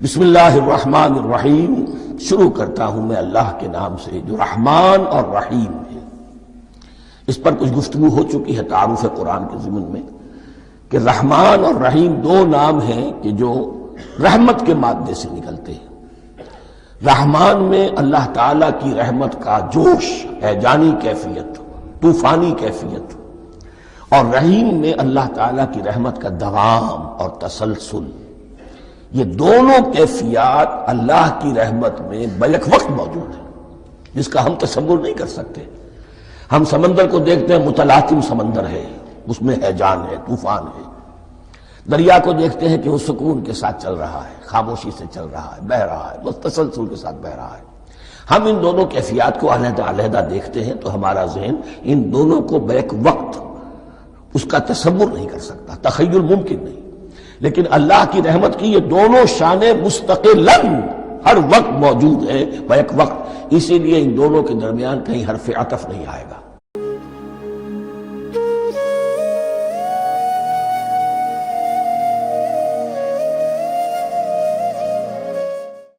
بسم اللہ الرحمن الرحیم، شروع کرتا ہوں میں اللہ کے نام سے جو رحمان اور رحیم ہے۔ اس پر کچھ گفتگو ہو چکی ہے تعارف قرآن کے ضمن میں کہ رحمان اور رحیم دو نام ہیں کہ جو رحمت کے مادے سے نکلتے ہیں۔ رحمان میں اللہ تعالیٰ کی رحمت کا جوش، ہیجانی کیفیت، طوفانی کیفیت، اور رحیم میں اللہ تعالیٰ کی رحمت کا دوام اور تسلسل۔ یہ دونوں کیفیات اللہ کی رحمت میں بیک وقت موجود ہیں، جس کا ہم تصور نہیں کر سکتے۔ ہم سمندر کو دیکھتے ہیں، متلاطم سمندر ہے، اس میں ہیجان ہے، طوفان ہے۔ دریا کو دیکھتے ہیں کہ وہ سکون کے ساتھ چل رہا ہے، خاموشی سے چل رہا ہے، بہہ رہا ہے، بس تسلسل کے ساتھ بہہ رہا ہے۔ ہم ان دونوں کیفیات کو علیحدہ علیحدہ دیکھتے ہیں تو ہمارا ذہن ان دونوں کو بیک وقت اس کا تصور نہیں کر سکتا، تخیل ممکن نہیں۔ لیکن اللہ کی رحمت کی یہ دونوں شانیں مستقلاً ہر وقت موجود ہیں، بیک وقت۔ اسی لیے ان دونوں کے درمیان کہیں حرف عطف نہیں آئے گا۔